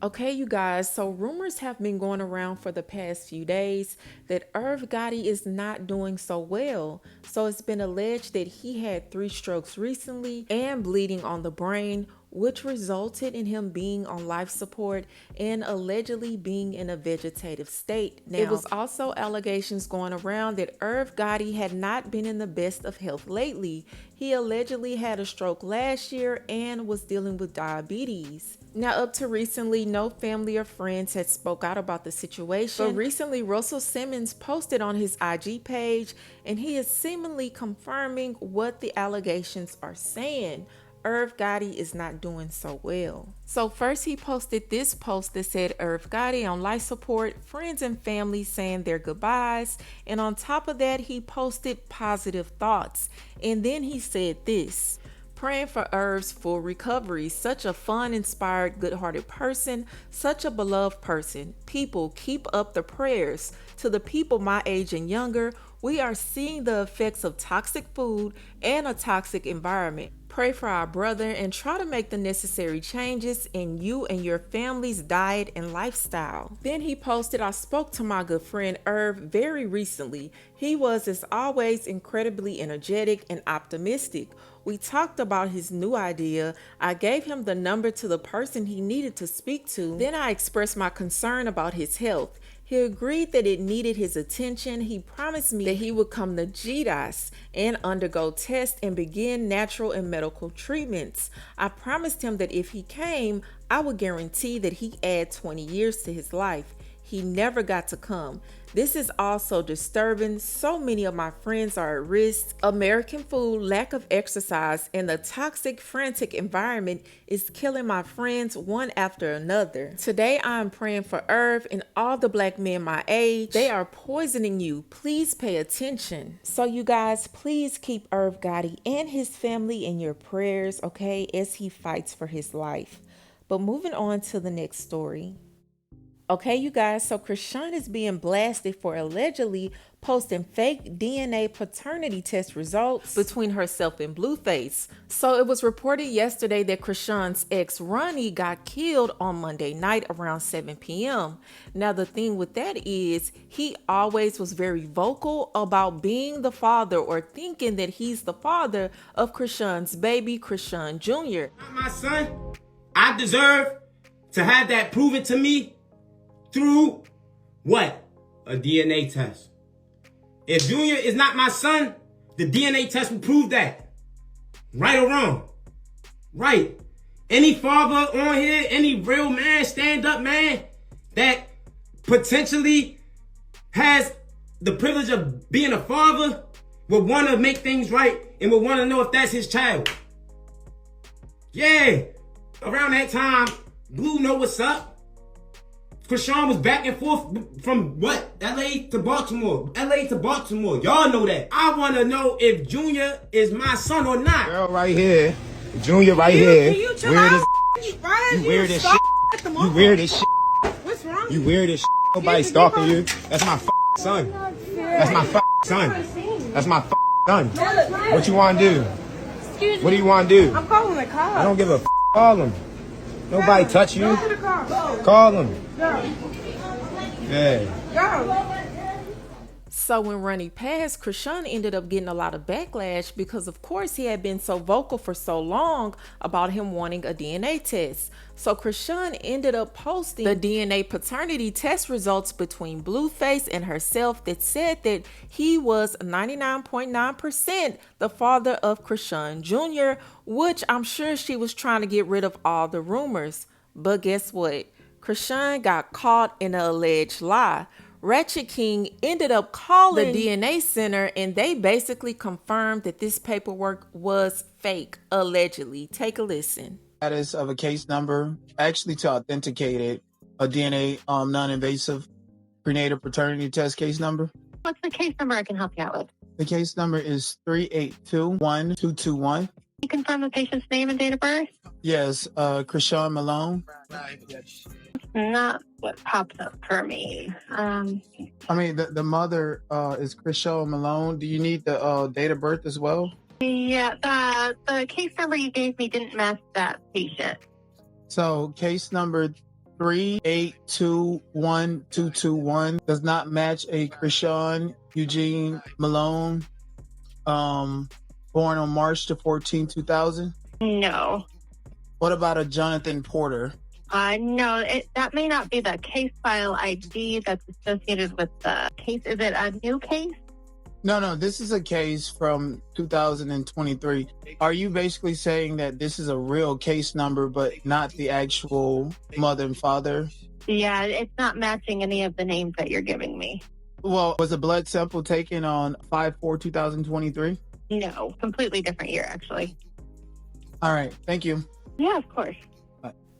Okay, you guys, so rumors have been going around for the past few days that Irv Gotti is not doing so well. So it's been alleged that he had 3 strokes recently and bleeding on the brain, which resulted in him being on life support and allegedly being in a vegetative state. Now, it was also allegations going around that Irv Gotti had not been in the best of health lately. He allegedly had a stroke last year and was dealing with diabetes. Now, up to recently, no family or friends had spoke out about the situation. But recently, Russell Simmons posted on his IG page, and he is seemingly confirming what the allegations are saying. Irv Gotti is not doing so well. So first he posted this post that said Irv Gotti on life support, friends and family saying their goodbyes. And on top of that, he posted positive thoughts. And then he said this: praying for Irv's full recovery. Such a fun, inspired, good-hearted person. Such a beloved person. People, keep up the prayers. To the people my age and younger, we are seeing the effects of toxic food and a toxic environment. Pray for our brother and try to make the necessary changes in you and your family's diet and lifestyle. Then he posted, I spoke to my good friend Irv very recently. He was, as always, incredibly energetic and optimistic. We talked about his new idea. I gave him the number to the person he needed to speak to. Then I expressed my concern about his health. He agreed that it needed his attention. He promised me that he would come to GDOS and undergo tests and begin natural and medical treatments. I promised him that if he came, I would guarantee that he add 20 years to his life. He never got to come. This is also disturbing. So many of my friends are at risk. American food, lack of exercise, and the toxic, frantic environment is killing my friends one after another. Today, I am praying for Irv and all the black men my age. They are poisoning you. Please pay attention. So you guys, please keep Irv Gotti and his family in your prayers, okay, as he fights for his life. But moving on to the next story. Okay, you guys, so Chrisean is being blasted for allegedly posting fake DNA paternity test results between herself and Blueface. So it was reported yesterday that Chrisean's ex, Ronnie, got killed on Monday night around 7 p.m. Now, the thing with that is he always was very vocal about being the father or thinking that he's the father of Chrisean's baby, Chrisean Jr. Not my son. I deserve to have that proven to me through what? A DNA test. If Junior is not my son, the DNA test will prove that. Right or wrong? Right. Any father on here, any real man, stand-up man that potentially has the privilege of being a father would want to make things right and would want to know if that's his child. Yeah. Around that time, Blue know what's up. Chrisean was back and forth from what? LA to Baltimore. LA to Baltimore. Y'all know that. I want to know if Junior is my son or not. Girl right here. Junior right here. You chill Weird out? as you weird as shit. You weird as shit. What's wrong? You weird as shit. Nobody stalking you. That's my son. That's my son. That's my son. What you want to do? Excuse me. What do you want to do? I'm calling the cops. I don't give a call him. Nobody touch you. Go to the car. Call him. Go. Yeah. Go. So when Ronnie passed, Chrisean ended up getting a lot of backlash because, of course, he had been so vocal for so long about him wanting a DNA test. So Chrisean ended up posting the DNA paternity test results between Blueface and herself that said that he was 99.9% the father of Chrisean Jr., which I'm sure she was trying to get rid of all the rumors. But guess what? Chrisean got caught in an alleged lie. Ratchet King ended up calling the DNA center and they basically confirmed that this paperwork was fake, allegedly. Take a listen. Status of a case number, actually to authenticate it, a DNA non-invasive prenatal paternity test case number. What's the case number I can help you out with? The case number is 3821221. You confirm the patient's name and date of birth? Yes, Chrisean Malone. Not what pops up for me. I mean, the mother is Chrisean Malone. Do you need the date of birth as well? Yeah, the case number you gave me didn't match that patient. So case number 38212221 does not match a Chrisean Eugene Malone, born on March the 14th, 2000. No. What about a Jonathan Porter? No, that may not be the case file ID that's associated with the case. Is it a new case? No, this is a case from 2023. Are you basically saying that this is a real case number, but not the actual mother and father? Yeah, it's not matching any of the names that you're giving me. Well, was a blood sample taken on 5/4/2023? No, completely different year, actually. All right, thank you. Yeah, of course.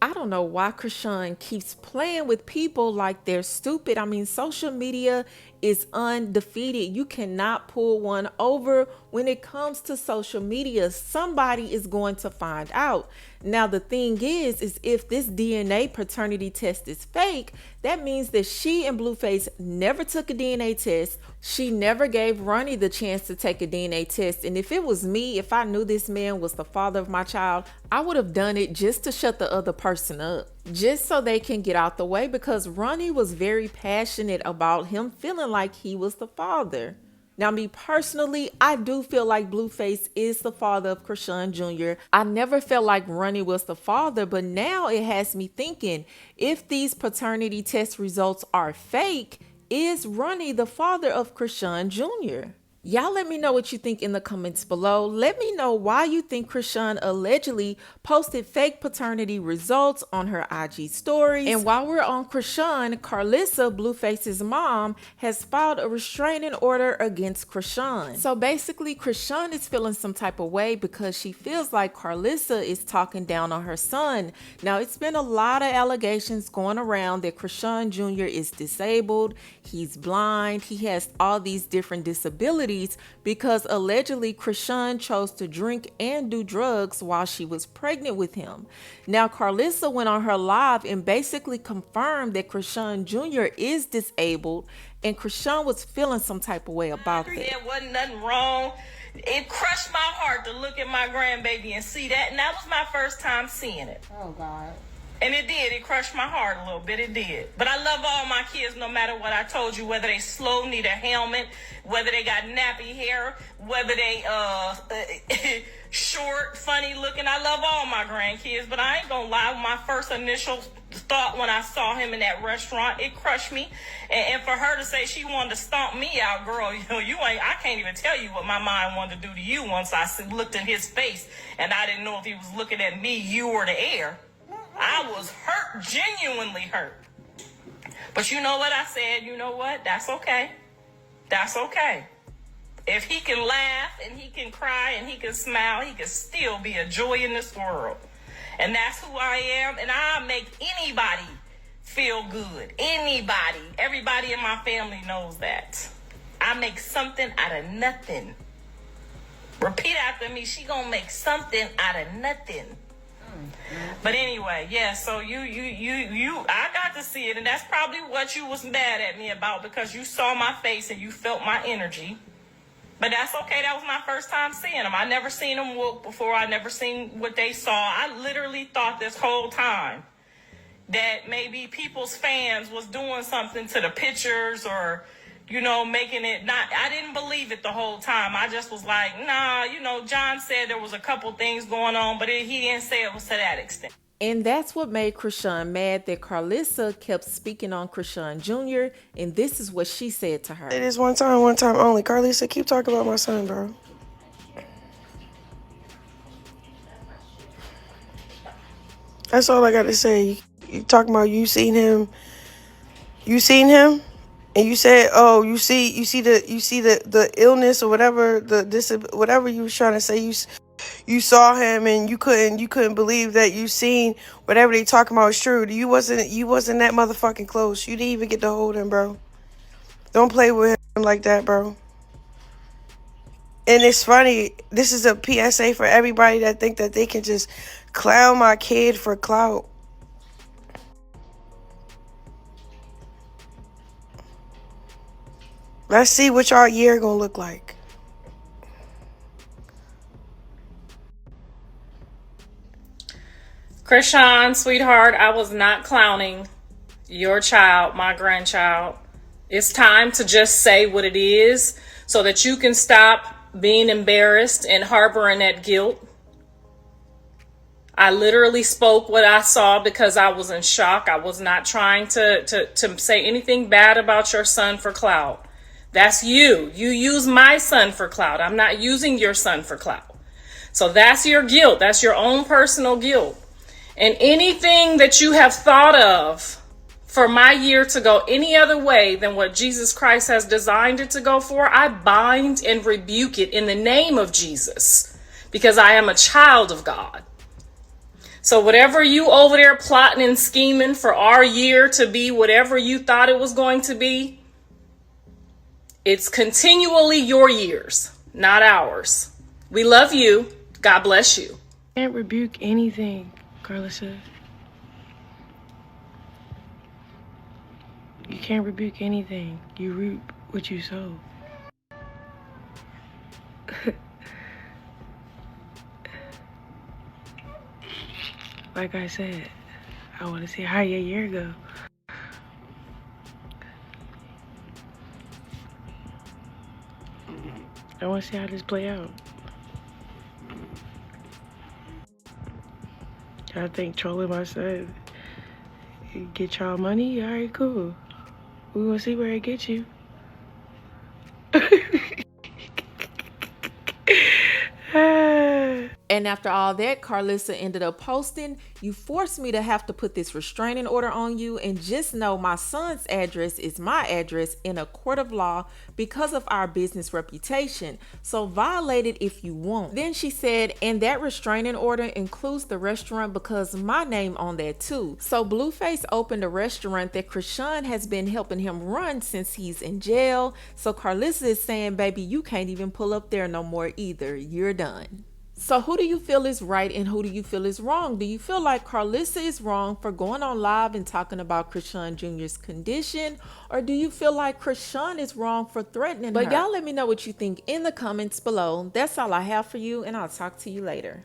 I don't know why Chrisean keeps playing with people like they're stupid. I mean, social media is undefeated. You cannot pull one over when it comes to social media. Somebody is going to find out. Now, the thing is if this DNA paternity test is fake, that means that she and Blueface never took a DNA test. She never gave Ronnie the chance to take a DNA test. And if it was me, if I knew this man was the father of my child, I would have done it just to shut the other person up, just so they can get out the way, because Ronnie was very passionate about him feeling like he was the father. Now, me personally, I do feel like Blueface is the father of Chrisean Jr. I never felt like Ronnie was the father, but now it has me thinking, if these paternity test results are fake, is Ronnie the father of Chrisean Jr.? Y'all let me know what you think in the comments below. Let me know why you think Chrisean allegedly posted fake paternity results on her IG stories. And while we're on Chrisean, Karlissa, Blueface's mom, has filed a restraining order against Chrisean. So basically, Chrisean is feeling some type of way because she feels like Karlissa is talking down on her son. Now, it's been a lot of allegations going around that Chrisean Jr. is disabled, he's blind, he has all these different disabilities, because allegedly Chrisean chose to drink and do drugs while she was pregnant with him. Now, Karlissa went on her live and basically confirmed that Chrisean Jr. is disabled, and Chrisean was feeling some type of way about that. There wasn't nothing wrong. It crushed my heart to look at my grandbaby and see that, and that was my first time seeing it. Oh, God. And it did. It crushed my heart a little bit. It did. But I love all my kids no matter what I told you, whether they slow, need a helmet, whether they got nappy hair, whether they short, funny looking. I love all my grandkids, but I ain't gonna lie. My first initial thought when I saw him in that restaurant, it crushed me. And for her to say she wanted to stomp me out, girl, I can't even tell you what my mind wanted to do to you once I looked in his face and I didn't know if he was looking at me, you, or the air. I was hurt, genuinely hurt. But you know what I said? You know what? That's okay. That's okay. If he can laugh and he can cry and he can smile, he can still be a joy in this world. And that's who I am. And I make anybody feel good. Anybody. Everybody in my family knows that. I make something out of nothing. Repeat after me. She gonna make something out of nothing. But anyway, yeah, so I got to see it, and that's probably what you was mad at me about, because you saw my face and you felt my energy. But that's okay. That was my first time seeing them. I never seen them whoop before. I never seen what they saw. I literally thought this whole time that maybe people's fans was doing something to the pictures, or making it not. I didn't believe it the whole time. I just was like, nah, John said there was a couple things going on, but he didn't say it was to that extent. And that's what made Chrisean mad, that Karlissa kept speaking on Chrisean Jr., and this is what she said to her. It is one time only. Karlissa, keep talking about my son, bro. That's all I got to say. You talking about you seen him? And you said, "Oh, you see the illness or whatever, whatever you was trying to say. You saw him and you couldn't believe that you seen whatever they talking about is true. You wasn't that motherfucking close. You didn't even get to hold him, bro. Don't play with him like that, bro." And it's funny. This is a PSA for everybody that think that they can just clown my kid for clout. Let's see what y'all year gonna look like. Chrisean, sweetheart, I was not clowning your child, my grandchild. It's time to just say what it is so that you can stop being embarrassed and harboring that guilt. I literally spoke what I saw because I was in shock. I was not trying to say anything bad about your son for clout. That's you. You use my son for clout. I'm not using your son for clout. So that's your guilt. That's your own personal guilt. And anything that you have thought of for my year to go any other way than what Jesus Christ has designed it to go for, I bind and rebuke it in the name of Jesus, because I am a child of God. So whatever you over there plotting and scheming for our year to be whatever you thought it was going to be, it's continually your years, not ours. We love you. God bless you. Can't rebuke anything, Karlissa. You can't rebuke anything. You reap what you sow. Like I said, I want to see how your year go. I want to see how this play out. I think trolling my son get y'all money. All right, cool. We gonna see where it gets you. And after all that, Karlissa ended up posting, "You forced me to have to put this restraining order on you, and just know my son's address is my address in a court of law because of our business reputation. So violate it if you want." Then she said, "And that restraining order includes the restaurant because my name on that too." So Blueface opened a restaurant that Chrisean has been helping him run since he's in jail. So Karlissa is saying, baby, you can't even pull up there no more either. You're done. So who do you feel is right and who do you feel is wrong? Do you feel like Karlissa is wrong for going on live and talking about Chrisean Jr.'s condition? Or do you feel like Chrisean is wrong for threatening her? But y'all let me know what you think in the comments below. That's all I have for you, and I'll talk to you later.